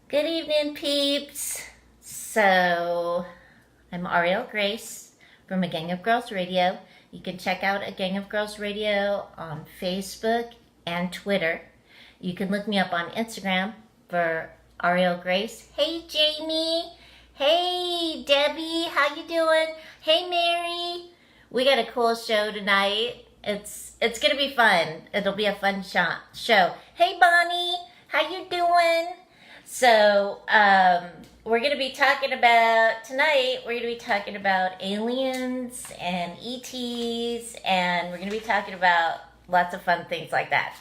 Good evening, peeps. So, I'm Ariel Grace from A Gang of Girls Radio. You can check out A Gang of Girls Radio on Facebook and Twitter. You can look me up on Instagram for Ariel Grace. Hey, Jamie. Hey, Debbie. How you doing? Hey, Mary. We got a cool show tonight. It's gonna be fun. It'll be a fun show. Hey, Bonnie. How you doing? So, we're going to be talking about, tonight, we're going to be talking about aliens and ETs, and we're going to be talking about lots of fun things like that.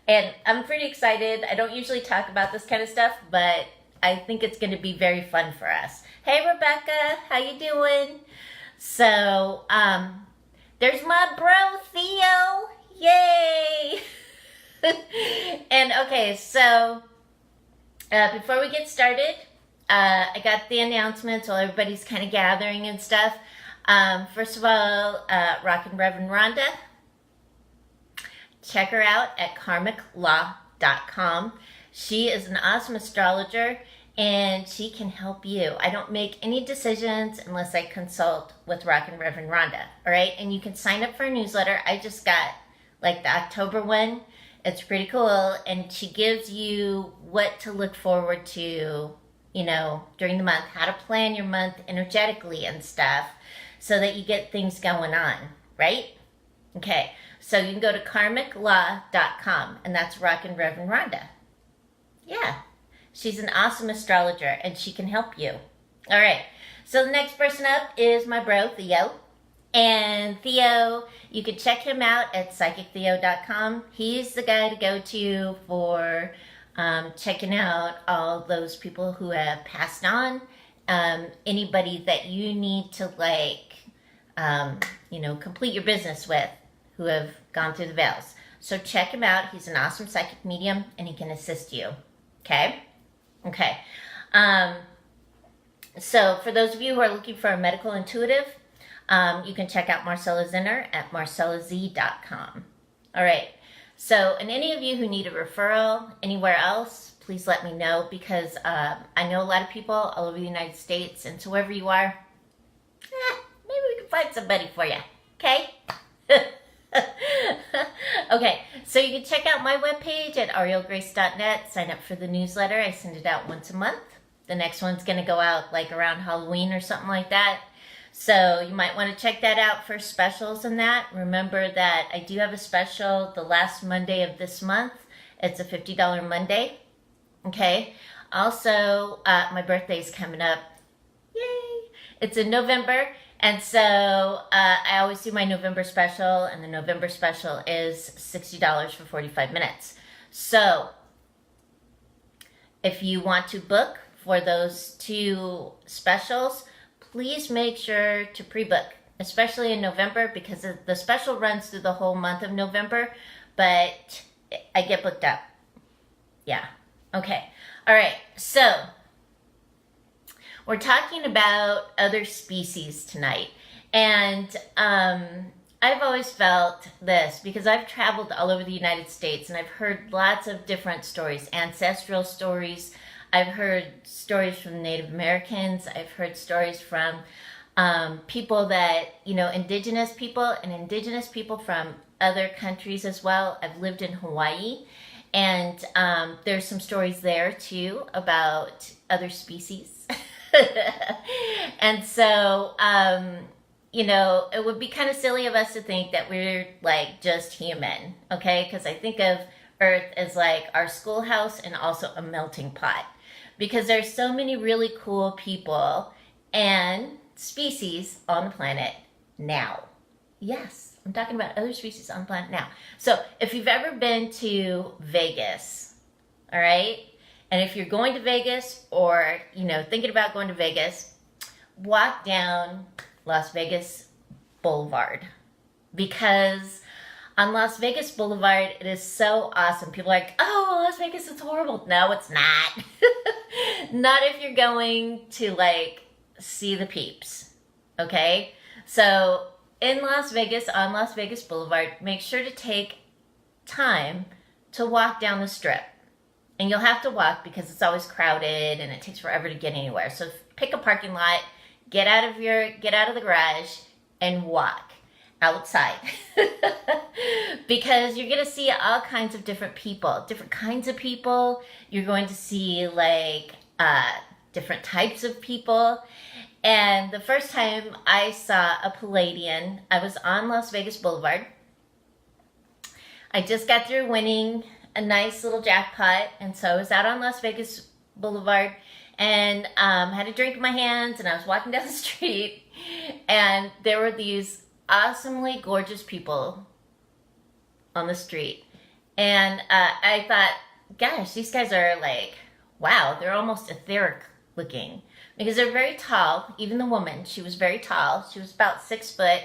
And I'm pretty excited. I don't usually talk about this kind of stuff, but I think it's going to be very fun for us. Hey, Rebecca, how you doing? So, there's my bro, Theo. Yay! And, okay, so... before we get started, I got the announcements while everybody's kind of gathering and stuff. First of all, Rockin' Reverend Rhonda. Check her out at karmiclaw.com. She is an awesome astrologer and she can help you. I don't make any decisions unless I consult with Rockin' Reverend Rhonda. All right, and you can sign up for a newsletter. I just got like the October one. It's pretty cool, and she gives you what to look forward to, you know, during the month, how to plan your month energetically and stuff so that you get things going on, right? Okay, so you can go to karmiclaw.com, and that's Rockin' Reverend Rhonda. Yeah, she's an awesome astrologer, and she can help you. All right, so the next person up is my bro, Theo. And Theo, you can check him out at psychictheo.com. He's the guy to go to for checking out all those people who have passed on. Anybody that you need to complete your business with who have gone through the veils. So check him out. He's an awesome psychic medium and he can assist you. Okay? Okay. So for those of you who are looking for a medical intuitive, you can check out Marcella Zinner at marcellaz.com. All right. So, and any of you who need a referral anywhere else, please let me know because I know a lot of people all over the United States, and so wherever you are, maybe we can find somebody for you. Okay? Okay. So you can check out my webpage at arielgrace.net. Sign up for the newsletter. I send it out once a month. The next one's going to go out like around Halloween or something like that. So you might want to check that out for specials and that. Remember that I do have a special the last Monday of this month. It's a $50 Monday. Okay. Also, my birthday is coming up. Yay! It's in November. And so I always do my November special. And the November special is $60 for 45 minutes. So if you want to book for those two specials, please make sure to pre-book, especially in November, because the special runs through the whole month of November, but I get booked up. Yeah. Okay. All right. So we're talking about other species tonight. And I've always felt this because I've traveled all over the United States and I've heard lots of different stories, ancestral stories. I've heard stories from Native Americans. I've heard stories from people that, indigenous people and indigenous people from other countries as well. I've lived in Hawaii, and there's some stories there too about other species. And so, it would be kind of silly of us to think that we're like just human, okay? Because I think of Earth as like our schoolhouse and also a melting pot. Because there's so many really cool people and species on the planet now. Yes, I'm talking about other species on the planet now. So if you've ever been to Vegas, all right, and if you're going to Vegas or, thinking about going to Vegas, walk down Las Vegas Boulevard. Because on Las Vegas Boulevard, it is so awesome. People are like, oh, Las Vegas is horrible. No, it's not. Not if you're going to see the peeps. Okay? So in Las Vegas, on Las Vegas Boulevard, make sure to take time to walk down the strip and you'll have to walk because it's always crowded and it takes forever to get anywhere. So pick a parking lot, get out of the garage and walk outside. Because you're going to see all kinds of different people, different kinds of people. You're going to see like different types of people. And the first time I saw a Palladian, I was on Las Vegas Boulevard. I just got through winning a nice little jackpot, and so I was out on Las Vegas Boulevard and had a drink in my hands, and I was walking down the street, and there were these awesomely gorgeous people on the street. And I thought, gosh, these guys are like, wow, they're almost etheric looking. Because they're very tall. Even the woman, she was very tall. She was about 6 foot.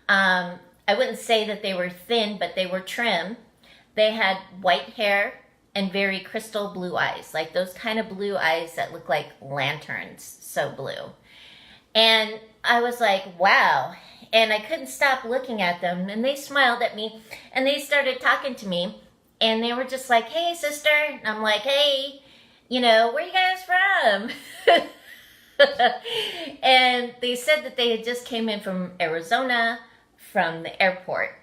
I wouldn't say that they were thin, but they were trim. They had white hair and very crystal blue eyes. Like those kind of blue eyes that look like lanterns. So blue. And I was like, wow. And I couldn't stop looking at them. And they smiled at me. And they started talking to me. And they were just like, hey, sister. And I'm like, hey, you know, where you guys from? And they said that they had just came in from Arizona from the airport.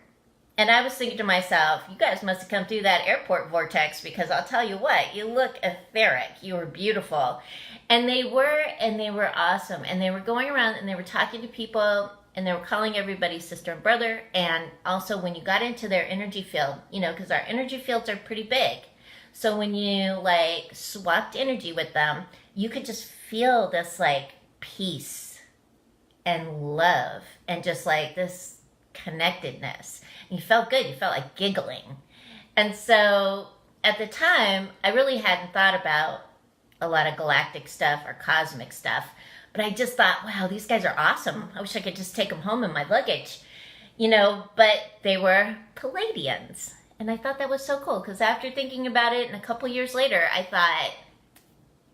And I was thinking to myself, you guys must have come through that airport vortex, because I'll tell you what, you look etheric. You were beautiful. And they were awesome. And they were going around and they were talking to people and they were calling everybody sister and brother. And also when you got into their energy field, you know, because our energy fields are pretty big. So when you like swapped energy with them, you could just feel this like peace and love and just like this connectedness. And you felt good. You felt like giggling. And so at the time, I really hadn't thought about a lot of galactic stuff or cosmic stuff. But I just thought, wow, these guys are awesome. I wish I could just take them home in my luggage. You know, but they were Palladians. And I thought that was so cool, because after thinking about it and a couple years later, I thought,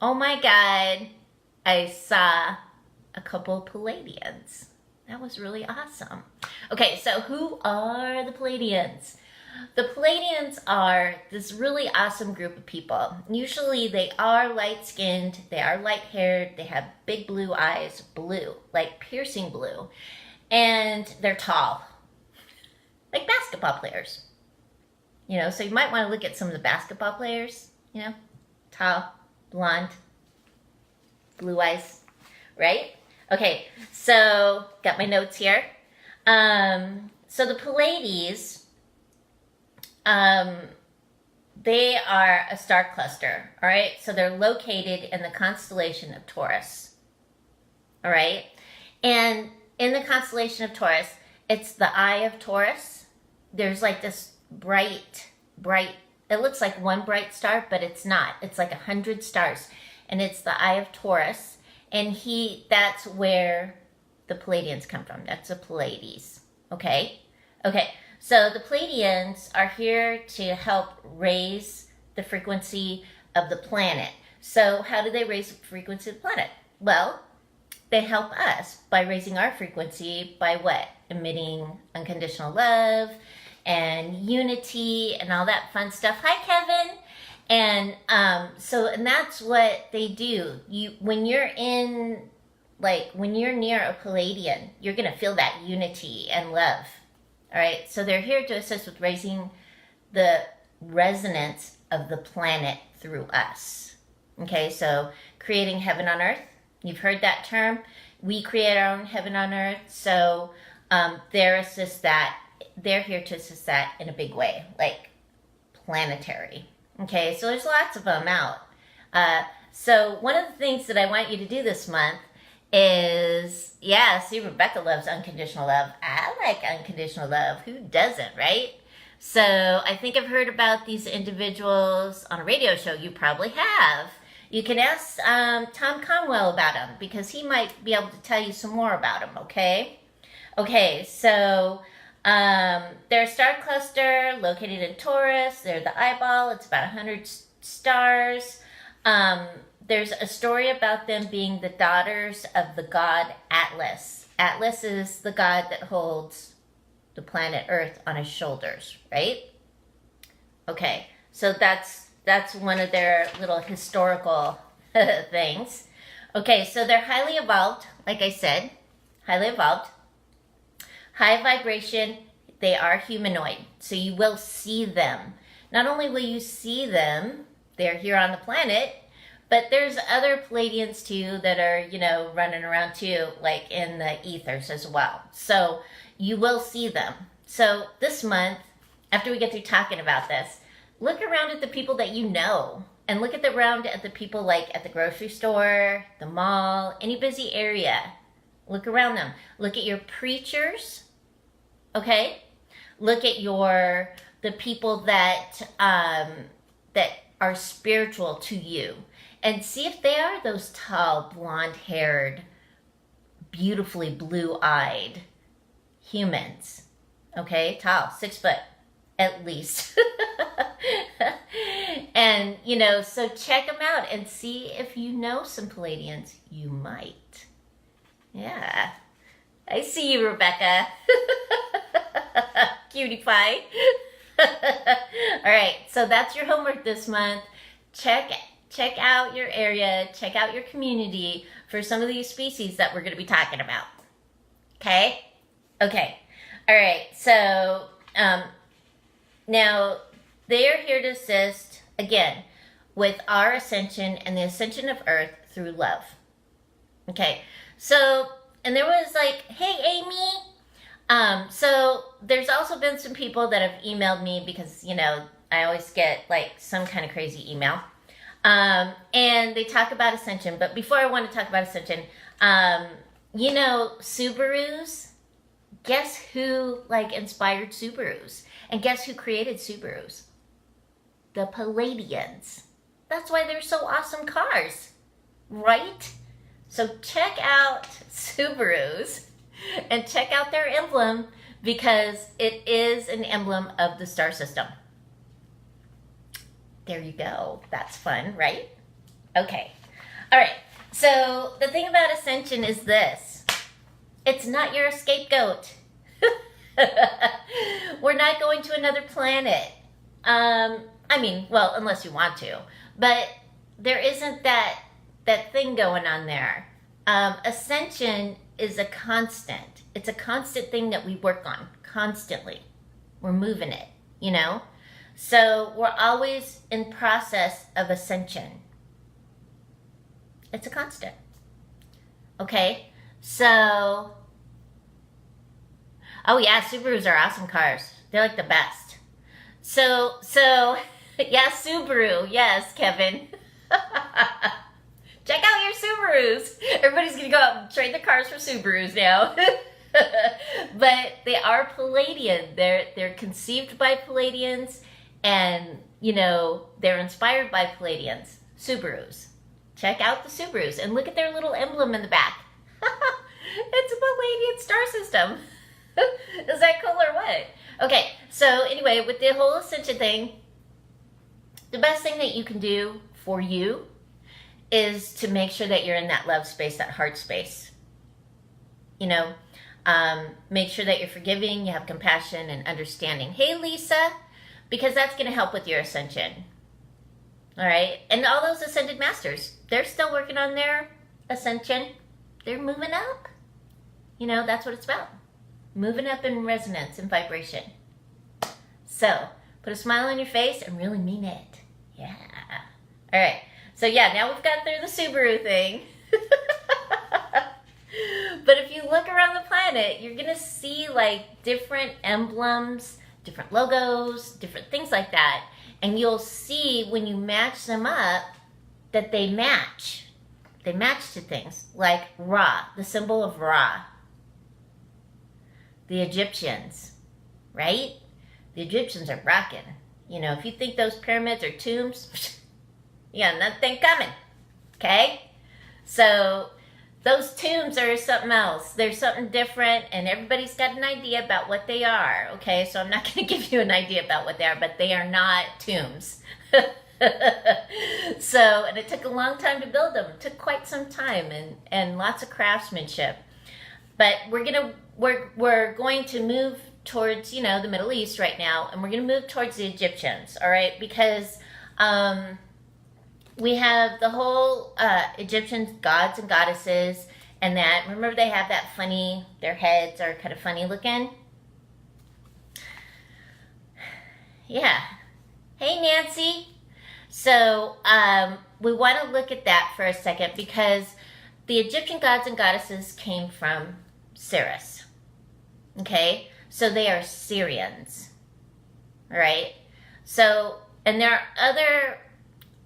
oh my God, I saw a couple Palladians. That was really awesome. Okay, so who are the Palladians? The Palladians are this really awesome group of people. Usually they are light-skinned, they are light-haired, they have big blue eyes, blue, like piercing blue, and they're tall, like basketball players. You know, so you might want to look at some of the basketball players, you know, tall, blonde, blue eyes, right? Okay, so got my notes here. So the Pleiades, they are a star cluster, all right? So they're located in the constellation of Taurus, all right? And in the constellation of Taurus, it's the eye of Taurus. There's like this bright, it looks like one bright star, but it's not. It's like 100 stars, and it's the eye of Taurus. And that's where the Palladians come from. That's the Pleiades, okay? Okay, so the Palladians are here to help raise the frequency of the planet. So how do they raise the frequency of the planet? Well, they help us by raising our frequency by what? Emitting unconditional love and unity and all that fun stuff. Hi, Kevin. And and that's what they do. When you're near a Palladian, you're gonna feel that unity and love. All right. So they're here to assist with raising the resonance of the planet through us. Okay. So creating heaven on earth. You've heard that term. We create our own heaven on earth. So they're here to assist that in a big way, like planetary. Okay, so there's lots of them out. So one of the things that I want you to do this month is, see, Rebecca loves unconditional love. I like unconditional love. Who doesn't, right? So I think I've heard about these individuals on a radio show. You probably have. You can ask Tom Conwell about them, because he might be able to tell you some more about them, okay? Okay, so they're a star cluster located in Taurus. They're the eyeball. It's about 100 stars. There's a story about them being the daughters of the god Atlas. Atlas is the god that holds the planet Earth on his shoulders, right? Okay, so that's That's one of their little historical things. Okay, so they're highly evolved, like I said, highly evolved. High vibration, they are humanoid, so you will see them. Not only will you see them, they're here on the planet, but there's other Pleiadians too that are, running around too, like in the ethers as well. So you will see them. So this month, after we get through talking about this, look around at the people that you know, and look around at the people like at the grocery store, the mall, any busy area. Look around them. Look at your preachers, okay? Look at the people that that are spiritual to you, and see if they are those tall, blonde-haired, beautifully blue-eyed humans. Okay, tall, 6 foot at least. And so check them out and see if you know some Pleiadians. You might. Yeah, I see you, Rebecca. Cutie pie. All right, so that's your homework this month. Check out your area, check out your community for some of these species that we're going to be talking about. Okay? Okay. All right, so now they are here to assist, again, with our ascension and the ascension of Earth through love. Okay, so, and there was like, hey, Amy. So there's also been some people that have emailed me because, I always get like some kind of crazy email. And they talk about ascension. But before I want to talk about ascension, Subarus, guess who inspired Subarus? And guess who created Subarus? The Pleiadians. That's why they're so awesome cars, right? So check out Subarus and check out their emblem because it is an emblem of the star system. There you go. That's fun, right? Okay. All right. So the thing about ascension is this. It's not your scapegoat. We're not going to another planet. Unless you want to. But there isn't that thing going on there. Ascension is a constant. It's a constant thing that we work on constantly. We're moving it, So we're always in process of ascension. It's a constant. Okay? So, oh yeah, Subarus are awesome cars. They're like the best. So, yeah, Subaru. Yes, Kevin. Check out your Subarus. Everybody's going to go out and trade their cars for Subarus now. But they are Pleiadian. They're conceived by Pleiadians, and, they're inspired by Pleiadians. Subarus. Check out the Subarus and look at their little emblem in the back. It's a Pleiadian star system. Is that cool or what? Okay, so anyway, with the whole ascension thing, the best thing that you can do for you is to make sure that you're in that love space, that heart space. Make sure that you're forgiving, you have compassion and understanding. Hey, Lisa, because that's going to help with your ascension. All right? And all those ascended masters, they're still working on their ascension. They're moving up. That's what it's about. Moving up in resonance and vibration. So, put a smile on your face and really mean it. Yeah. All right. So, yeah, now we've got through the Subaru thing. But if you look around the planet, you're going to see, different emblems, different logos, different things like that. And you'll see when you match them up that they match. They match to things like Ra, the symbol of Ra. The Egyptians, right? The Egyptians are rocking. If you think those pyramids are tombs, you got nothing coming, okay? So those tombs are something else. They're something different, and everybody's got an idea about what they are, okay? So I'm not going to give you an idea about what they are, but they are not tombs. So, and it took a long time to build them. It took quite some time and lots of craftsmanship. But we're going to move towards, the Middle East right now, and we're going to move towards the Egyptians, all right? Because We have the whole Egyptian gods and goddesses, and that. Remember, they have that funny. Their heads are kind of funny looking. Yeah. Hey, Nancy. So we want to look at that for a second because the Egyptian gods and goddesses came from Ceres. Okay, so they are Syrians, right? So, and there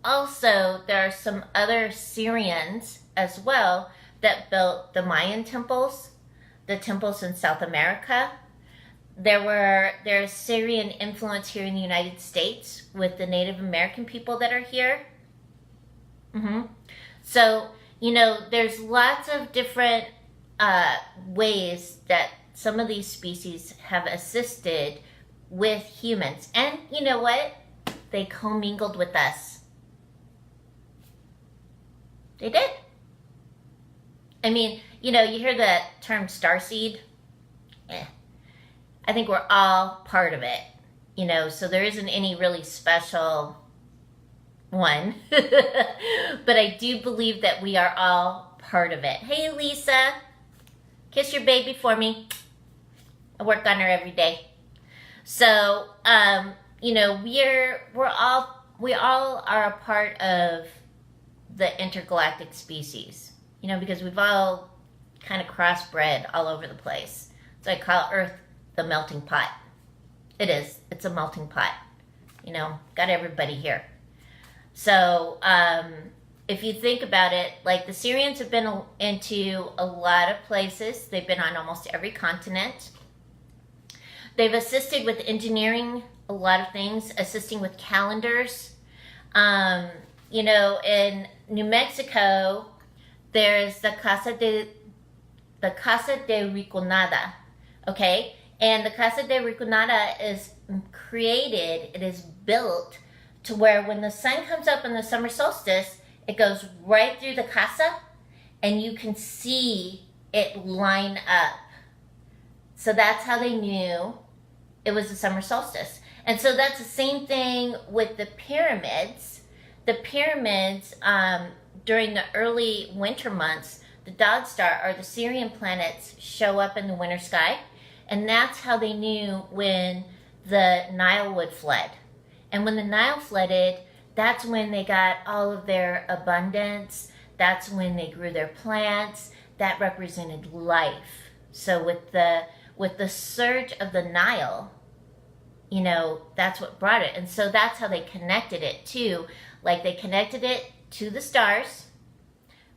are some other Syrians as well that built the Mayan temples, the temples in South America. There's Syrian influence here in the United States with the Native American people that are here. So, there's lots of different ways that some of these species have assisted with humans. And you know what? They commingled with us. They did. I mean, you hear the term starseed. I think we're all part of it, so there isn't any really special one. But I do believe that we are all part of it. Hey, Lisa, kiss your baby for me. I work on her every day. So, we all are a part of the intergalactic species, because we've all kind of crossbred all over the place. So I call Earth the melting pot. It is. It's a melting pot. Got everybody here. So, if you think about it, like the Syrians have been into a lot of places. They've been on almost every continent. They've assisted with engineering a lot of things, assisting with calendars. In New Mexico, there's the Casa de Rinconada, okay? And the Casa de Rinconada is created, it is built to where when the sun comes up in the summer solstice, it goes right through the casa and you can see it line up. So that's how they knew it was the summer solstice. And so that's the same thing with the pyramids. The pyramids, during the early winter months, the Dog Star or the Syrian planets show up in the winter sky. And that's how they knew when the Nile would flood. And when the Nile flooded, that's when they got all of their abundance. That's when they grew their plants. That represented life. So with the surge of the Nile, that's what brought it. And so that's how they connected it too. Like they connected it to the stars,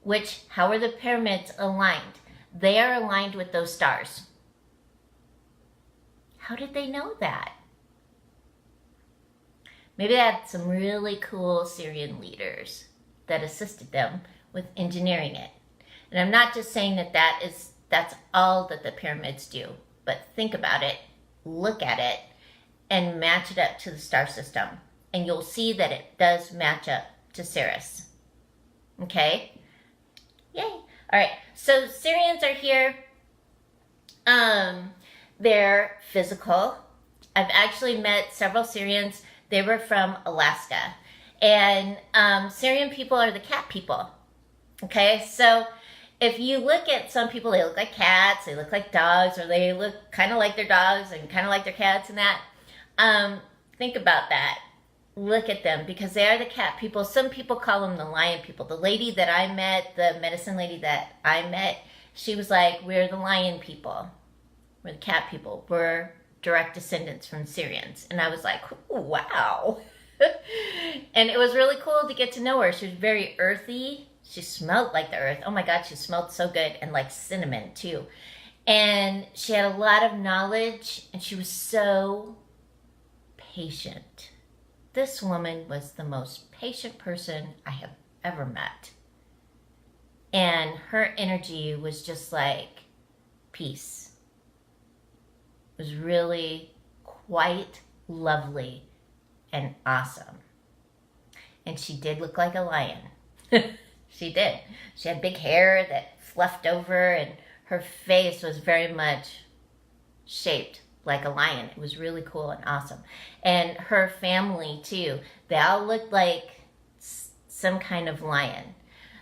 which, how are the pyramids aligned? They are aligned with those stars. How did they know that? Maybe they had some really cool Syrian leaders that assisted them with engineering it. And I'm not just saying that's all that the pyramids do, but think about it, look at it, and match it up to the star system. And you'll see that it does match up to Ceres. Okay? Yay. All right, so Syrians are here. They're physical. I've actually met several Syrians. They were from Alaska. And Syrian people are the cat people. Okay, so if you look at some people, they look like cats, they look like dogs, or they look kind of like their dogs and kind of like their cats and that. Think about that. Look at them, because they are the cat people. Some people call them the lion people. The lady that I met, the medicine lady that I met, she was like, we're the lion people. We're the cat people. We're direct descendants from Syrians. And I was like, wow. And it was really cool to get to know her. She was very earthy. She smelled like the earth. Oh my God, she smelled so good. And like cinnamon too. And she had a lot of knowledge, and she was so patient. This woman was the most patient person I have ever met. And her energy was just like peace. It was really quite lovely and awesome. And she did look like a lion. She did. She had big hair that fluffed over, and her face was very much shaped like a lion. It was really cool and awesome. And her family too. They all looked like some kind of lion.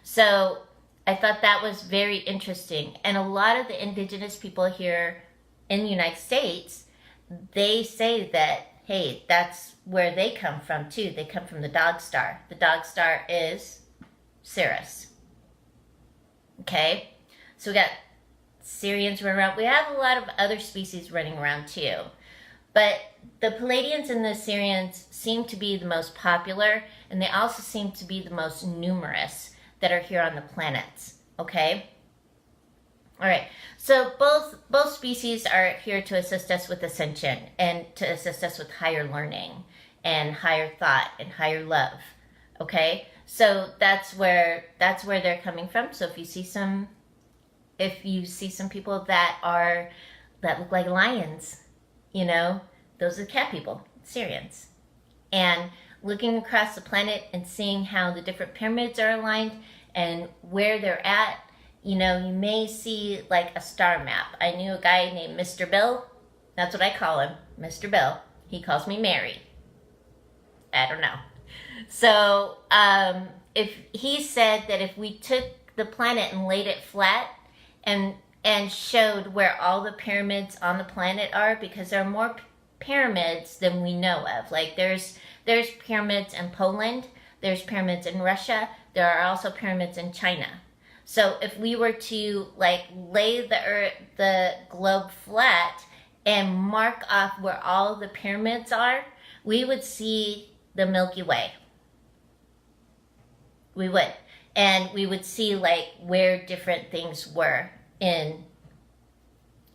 So I thought that was very interesting. And a lot of the indigenous people here in the United States, they say that, hey, that's where they come from too. They come from the dog star. The dog star is Sirius. Okay? So we got Sirians running around. We have a lot of other species running around too. But the Pleiadians and the Sirians seem to be the most popular, and they also seem to be the most numerous that are here on the planets. Okay? Alright, so both species are here to assist us with ascension and to assist us with higher learning and higher thought and higher love. Okay? So that's where they're coming from. So if you see some people that look like lions, you know, those are the cat people, Sirians. And looking across the planet and seeing how the different pyramids are aligned and where they're at, you know, you may see like a star map. I knew a guy named Mr. Bill. That's what I call him, Mr. Bill. He calls me Mary. I don't know. So if he said that if we took the planet and laid it flat and showed where all the pyramids on the planet are, because there are more pyramids than we know of. Like there's pyramids in Poland, there's pyramids in Russia, there are also pyramids in China. So if we were to like lay the globe flat and mark off where all the pyramids are, we would see the Milky Way. We would. And we would see like where different things were in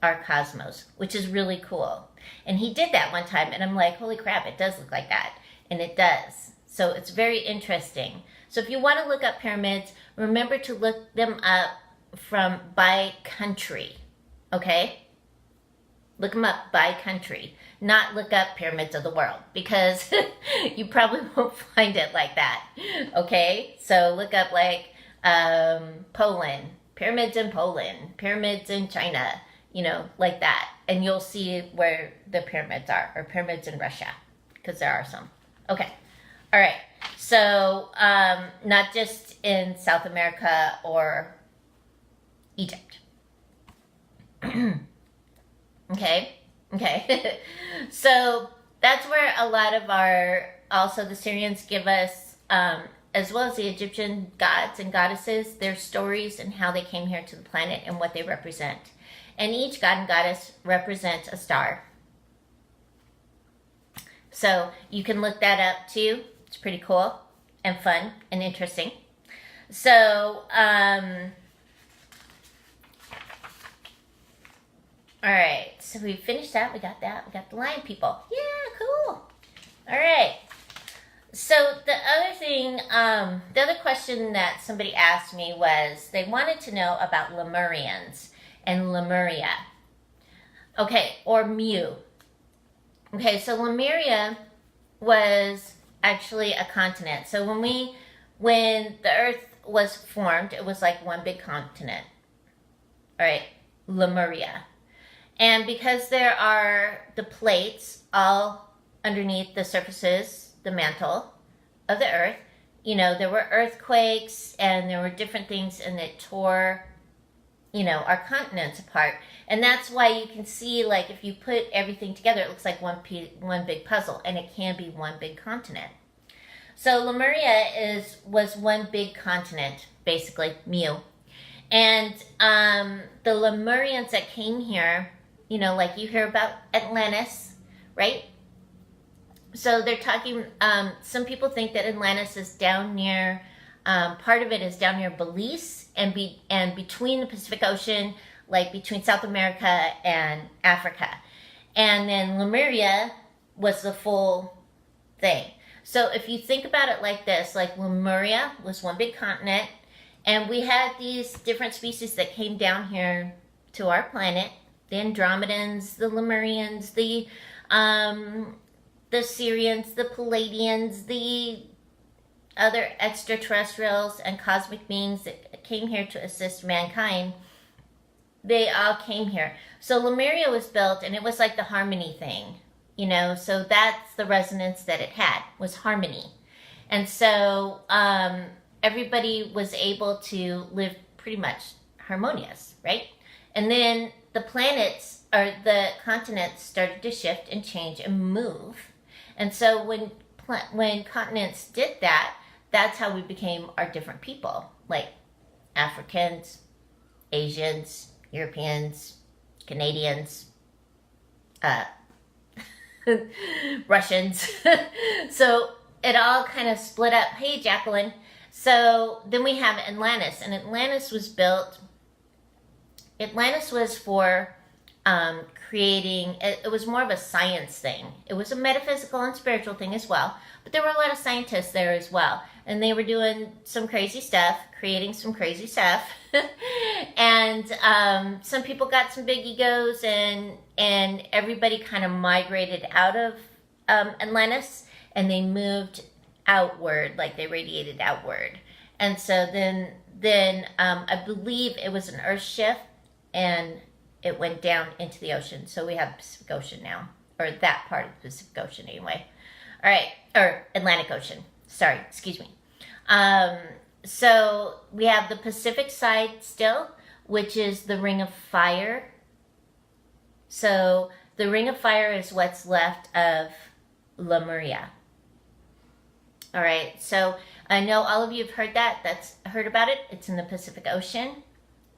our cosmos, which is really cool. And he did that one time, and I'm like, holy crap, it does look like that. And it does. So it's very interesting. So if you want to look up pyramids, remember to look them up by country. Okay? Look them up by country. Not look up pyramids of the world, because you probably won't find it like that. Okay? So look up like Poland. Pyramids in Poland. Pyramids in China. You know, like that. And you'll see where the pyramids are. Or pyramids in Russia. Because there are some. Okay. All right. So, not just in South America or Egypt. Okay. So, that's where a lot of also the Syrians give us, as well as the Egyptian gods and goddesses, their stories and how they came here to the planet and what they represent. And each god and goddess represents a star. So you can look that up too. It's pretty cool and fun and interesting. So, all right. So we finished that. We got that. We got the lion people. Yeah, cool. All right. So the other thing, the other question that somebody asked me was they wanted to know about Lemurians and Lemuria. Okay, or Mu. Okay, so Lemuria was actually a continent. So when the earth was formed, it was like one big continent. All right, Lemuria. And because there are the plates all underneath the surfaces, the mantle of the earth, you know, there were earthquakes and there were different things, and it tore, you know, our continents apart. And that's why you can see, like, if you put everything together, it looks like one big puzzle, and it can be one big continent. So Lemuria was one big continent, basically, Mu. And the Lemurians that came here, you know, like you hear about Atlantis, right? So they're talking, some people think that Atlantis is down near, part of it is down near Belize and between the Pacific Ocean, like between South America and Africa. And then Lemuria was the full thing. So if you think about it like this, like Lemuria was one big continent, and we had these different species that came down here to our planet, the Andromedans, the Lemurians, the Sirians, the Pleiadians, the other extraterrestrials and cosmic beings that came here to assist mankind. they all came here. So Lemuria was built, and it was like the harmony thing, you know. So that's the resonance that it had, was harmony, and so everybody was able to live pretty much harmonious, right? And then the planets or the continents started to shift and change and move, and so when continents did that, that's how we became our different people, like Africans, Asians, Europeans, Canadians, Russians. So it all kind of split up. Hey, Jacqueline. So then we have Atlantis, and Atlantis was for creating, it was more of a science thing. It was a metaphysical and spiritual thing as well, but there were a lot of scientists there as well, and they were doing some crazy stuff, creating some crazy stuff. And some people got some big egos, and everybody kind of migrated out of Atlantis, and they moved outward, like they radiated outward. And so then I believe it was an earth shift, and it went down into the ocean. So we have Pacific Ocean now, or that part of the Pacific Ocean anyway. All right, or Atlantic Ocean. Sorry, excuse me. So we have the Pacific side still, which is the Ring of Fire. So the Ring of Fire is what's left of Lemuria. All right, so I know all of you have heard about it. It's in the Pacific Ocean.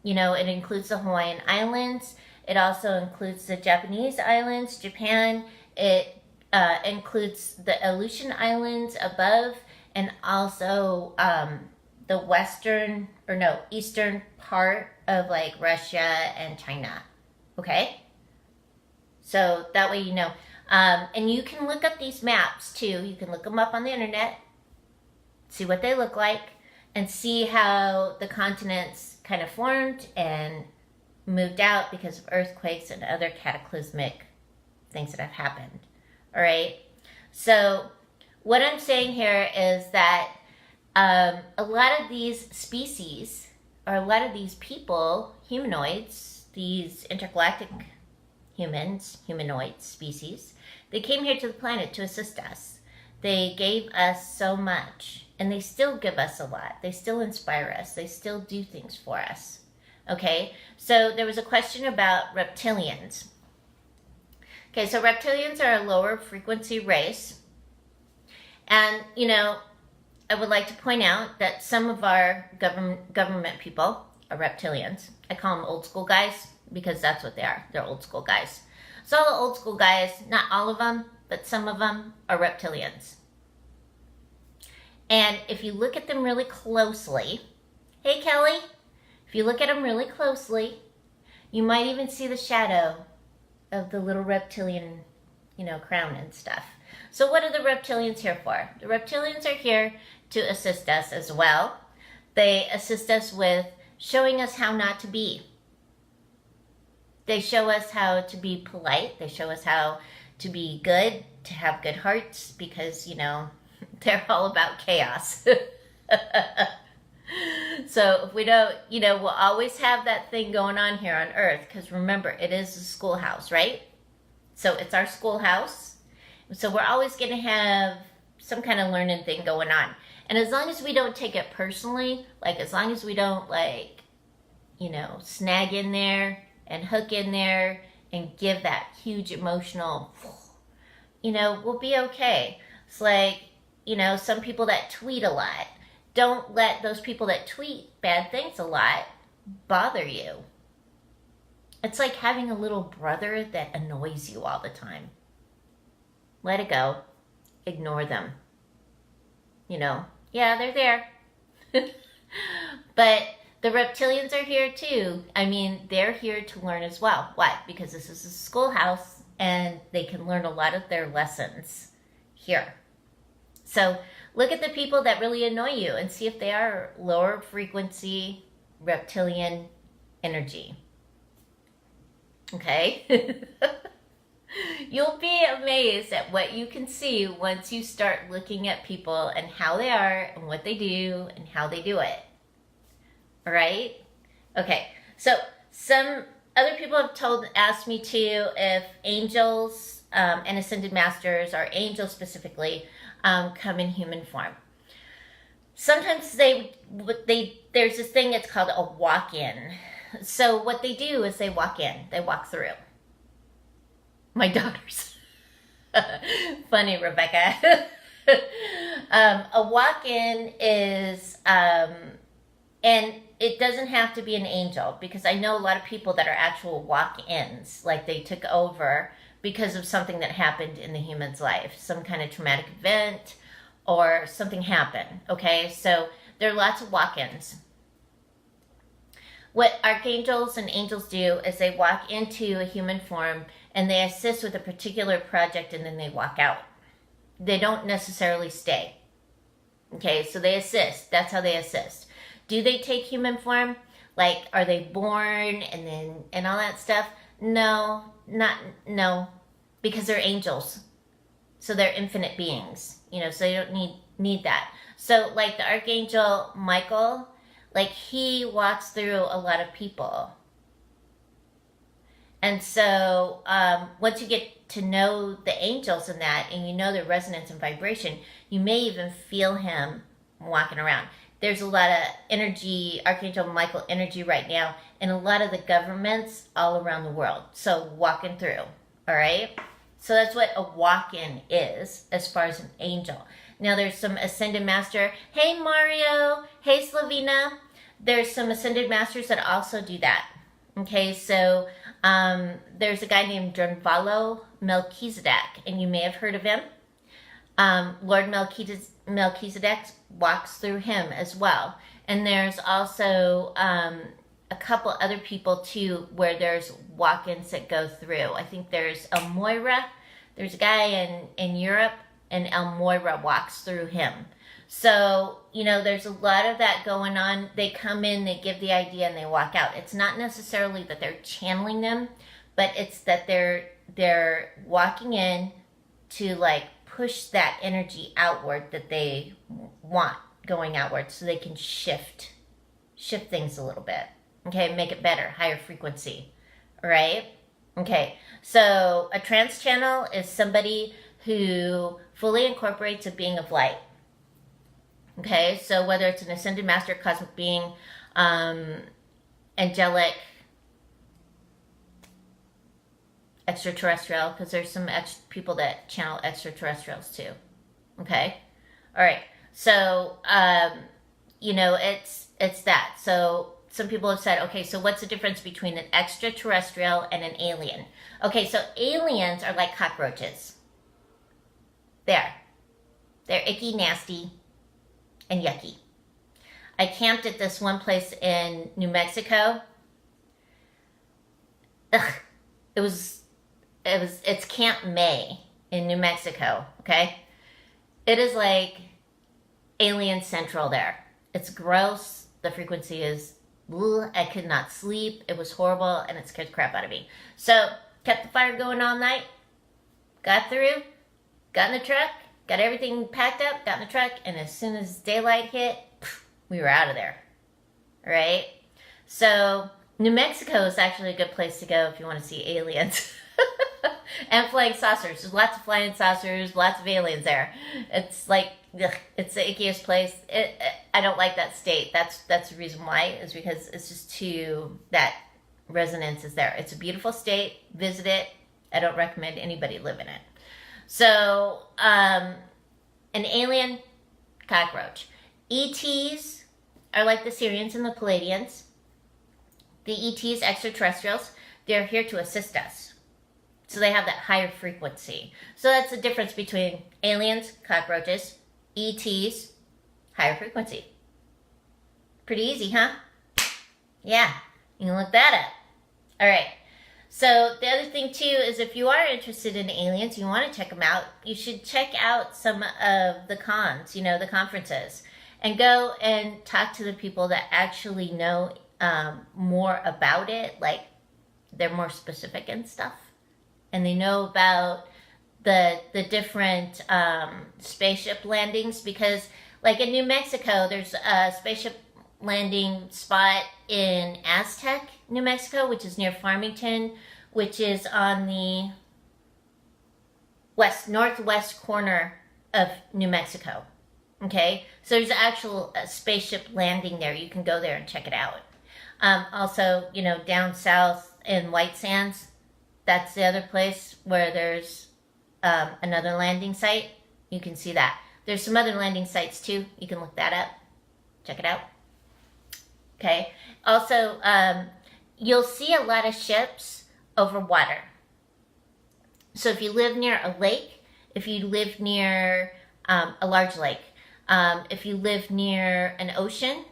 You know, it includes the Hawaiian Islands. It also includes the Japanese islands, Japan. It includes the Aleutian Islands above, and also the eastern part of like Russia and China. Okay? So that way you know. And you can look up these maps too. You can look them up on the internet, see what they look like, and see how the continents kind of formed and moved out because of earthquakes and other cataclysmic things that have happened. All right? So what I'm saying here is that a lot of these species, or a lot of these people, humanoids, these intergalactic humanoid species, they came here to the planet to assist us. They gave us so much, and they still give us a lot. They still inspire us. They still do things for us. Okay, so there was a question about reptilians. Okay, so reptilians are a lower frequency race. And, you know, I would like to point out that some of our government people are reptilians. I call them old school guys because that's what they are. They're old school guys. So all the old school guys, not all of them, but some of them are reptilians. And if you look at them really closely, hey Kelly, if you look at them really closely, you might even see the shadow of the little reptilian, you know, crown and stuff. So what are the reptilians here for? The reptilians are here to assist us as well. They assist us with showing us how not to be. They show us how to be polite. They show us how to be good, to have good hearts, because, you know, they're all about chaos. So if we don't, you know, we'll always have that thing going on here on Earth, because remember, it is a schoolhouse, right? So it's our schoolhouse. So we're always going to have some kind of learning thing going on. And as long as we don't take it personally, like as long as we don't, like, you know, snag in there and hook in there and give that huge emotional, you know, we'll be okay. It's like, you know, some people that tweet a lot. Don't let those people that tweet bad things a lot bother you. It's like having a little brother that annoys you all the time. Let it go. Ignore them. You know, yeah, they're there. But the reptilians are here too. I mean, they're here to learn as well. Why? Because this is a schoolhouse and they can learn a lot of their lessons here. So look at the people that really annoy you and see if they are lower frequency reptilian energy. Okay? You'll be amazed at what you can see once you start looking at people and how they are and what they do and how they do it. All right? Okay, so some other people have asked me too if angels and ascended masters, or angels specifically, come in human form. Sometimes there's this thing, it's called a walk-in. So what they do is they walk in, they walk through. My daughters. Funny, Rebecca. A walk-in is, and it doesn't have to be an angel, because I know a lot of people that are actual walk-ins, like they took over because of something that happened in the human's life, some kind of traumatic event or something happened. Okay, so there are lots of walk-ins. What archangels and angels do is they walk into a human form and they assist with a particular project, and then they walk out. They don't necessarily stay. Okay, so they assist. That's how they assist. Do they take human form? Like, are they born and all that stuff? No, because they're angels. So they're infinite beings, so they don't need that. So like the Archangel Michael, like he walks through a lot of people. And so once you get to know the angels and that, and you know their resonance and vibration, you may even feel him walking around. There's a lot of energy, Archangel Michael energy right now, in a lot of the governments all around the world. So walking through, all right? So that's what a walk-in is as far as an angel. Now there's some Ascended Master. Hey Mario, hey Slavina. There's some Ascended Masters that also do that. Okay, so there's a guy named Drunvalo Melchizedek, and you may have heard of him. Lord Melchizedek walks through him as well. And there's also a couple other people too where there's walk-ins that go through. I think there's El Moira. There's a guy in Europe, and El Moira walks through him. So, there's a lot of that going on. They come in, they give the idea, and they walk out. It's not necessarily that they're channeling them, but it's that they're walking in to like push that energy outward that they want going outward, so they can shift things a little bit. Okay, make it better, higher frequency. All right? Okay, so a trance channel is somebody who fully incorporates a being of light. Okay, so whether it's an ascended master, cosmic being, angelic, extraterrestrial, because there's some people that channel extraterrestrials too. Okay, all right. So it's that. So some people have said, okay, so what's the difference between an extraterrestrial and an alien? Okay, so aliens are like cockroaches. They're icky, nasty, and yucky. I camped at this one place in New Mexico. It's Camp May in New Mexico, okay? It is like Alien Central there. It's gross. The frequency is, I could not sleep. It was horrible, and it scared the crap out of me. So, kept the fire going all night, got through, got in the truck, got everything packed up, got in the truck, and as soon as daylight hit, we were out of there. Right? So, New Mexico is actually a good place to go if you want to see aliens. And flying saucers. There's lots of flying saucers, lots of aliens there. It's like, it's the ickiest place. I don't like that state. That's the reason why, is because it's just that resonance is there. It's a beautiful state. Visit it. I don't recommend anybody live in it. So, an alien, cockroach. ETs are like the Sirians and the Pleiadians. The ETs, extraterrestrials, they're here to assist us. So they have that higher frequency. So that's the difference between aliens, cockroaches, ETs, higher frequency. Pretty easy, huh? Yeah, you can look that up. All right. So the other thing too is, if you are interested in aliens, you want to check them out, you should check out some of the cons, the conferences, and go and talk to the people that actually know more about it. Like, they're more specific and stuff, and they know about the different spaceship landings, because like in New Mexico, there's a spaceship landing spot in Aztec, New Mexico, which is near Farmington, which is on the northwest corner of New Mexico. Okay, so there's actual spaceship landing there. You can go there and check it out. Also, down south in White Sands, that's the other place where there's another landing site. You can see that. There's some other landing sites too. You can look that up. Check it out. Okay. Also, you'll see a lot of ships over water. So if you live near a lake, if you live near a large lake, if you live near an ocean,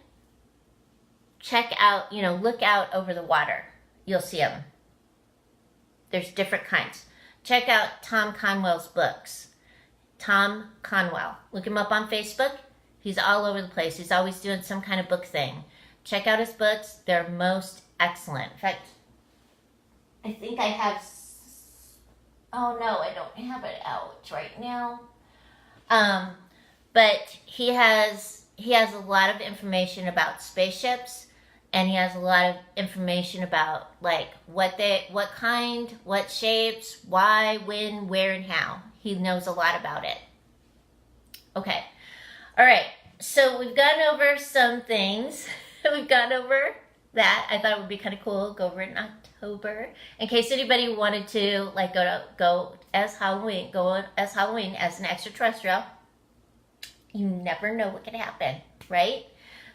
check out, look out over the water. You'll see them. There's different kinds. Check out Tom Conwell's books. Tom Conwell. Look him up on Facebook. He's all over the place. He's always doing some kind of book thing. Check out his books. They're most excellent. In fact, I think I have... Oh, no, I don't have it out right now. But he has a lot of information about spaceships, and he has a lot of information about like what kind, what shapes, why, when, where, and how. He knows a lot about it. Okay. All right. So we've gone over some things. We've gone over that. I thought it would be kind of cool. Go over it in October. In case anybody wanted to like go as Halloween as an extraterrestrial. You never know what could happen, right?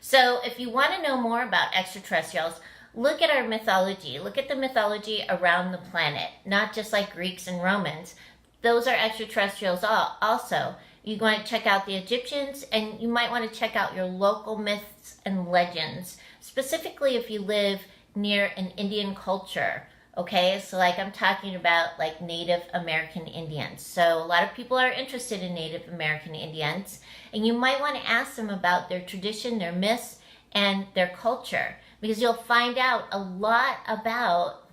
So if you want to know more about extraterrestrials, look at our mythology. Look at the mythology around the planet, not just like Greeks and Romans. Those are extraterrestrials also. You want to check out the Egyptians, and you might want to check out your local myths and legends, specifically if you live near an Indian culture. Okay, so like I'm talking about like Native American Indians. So a lot of people are interested in Native American Indians, and you might want to ask them about their tradition, their myths, and their culture, because you'll find out a lot about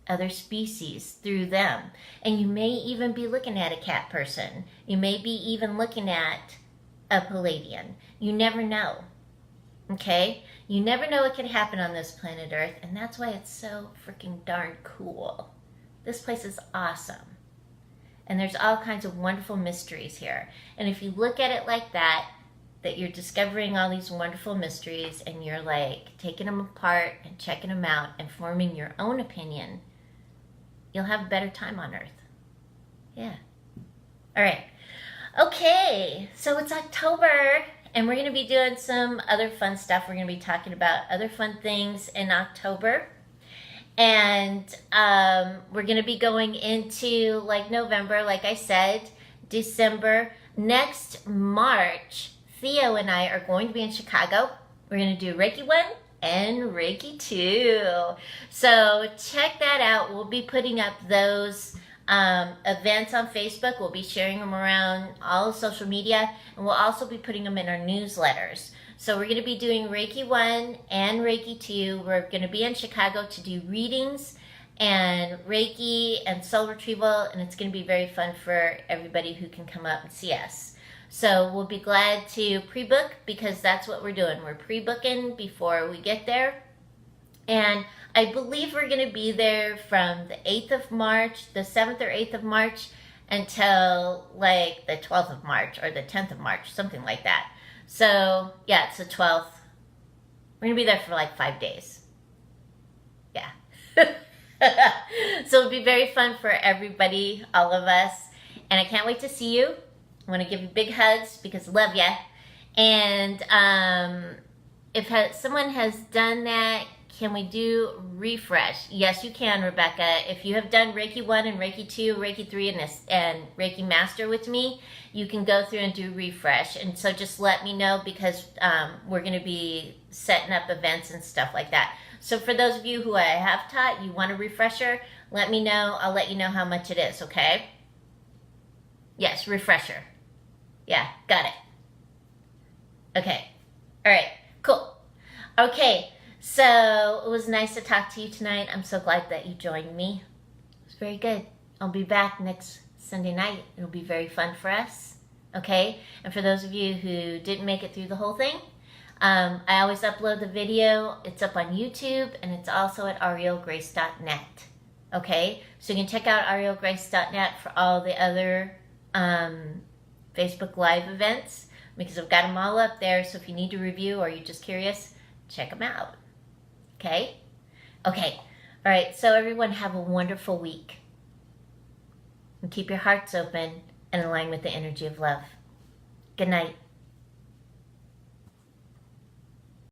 other species through them. And you may even be looking at a cat person. You may be even looking at a Palladian. You never know. Okay? You never know what can happen on this planet Earth, and that's why it's so freaking darn cool. This place is awesome. And there's all kinds of wonderful mysteries here. And if you look at it like that you're discovering all these wonderful mysteries, and you're like taking them apart and checking them out and forming your own opinion, you'll have a better time on Earth. Yeah. All right. Okay, so it's October, and we're going to be doing some other fun stuff. We're going to be talking about other fun things in October. And we're going to be going into like November, like I said, December. Next March, Theo and I are going to be in Chicago. We're going to do Reiki 1 and Reiki 2. So check that out. We'll be putting up those events on Facebook. We'll be sharing them around all social media, and we'll also be putting them in our newsletters. So we're going to be doing Reiki 1 and Reiki 2. We're going to be in Chicago to do readings and Reiki and soul retrieval, and it's going to be very fun for everybody who can come up and see us. So we'll be glad to pre-book, because that's what we're doing. We're pre-booking before we get there. And I believe we're going to be there from the 8th of March, the 7th or 8th of March, until like the 12th of March or the 10th of March, something like that. So, yeah, it's the 12th. We're going to be there for like 5 days. Yeah. So it'll be very fun for everybody, all of us. And I can't wait to see you. I want to give you big hugs because I love you. And if someone has done that, can we do refresh? Yes, you can, Rebecca. If you have done Reiki 1 and Reiki 2, Reiki 3, and Reiki Master with me, you can go through and do refresh. And so just let me know, because we're going to be setting up events and stuff like that. So for those of you who I have taught, you want a refresher, let me know. I'll let you know how much it is, okay? Yes, refresher. Yeah, got it. Okay. All right, cool. Okay. So it was nice to talk to you tonight. I'm so glad that you joined me. It was very good. I'll be back next Sunday night. It'll be very fun for us. Okay? And for those of you who didn't make it through the whole thing, I always upload the video. It's up on YouTube, and it's also at arielgrace.net. Okay, so you can check out arielgrace.net for all the other Facebook Live events, because I've got them all up there. So if you need to review or you're just curious, check them out. Okay? Okay. All right. So everyone have a wonderful week. And keep your hearts open and align with the energy of love. Good night.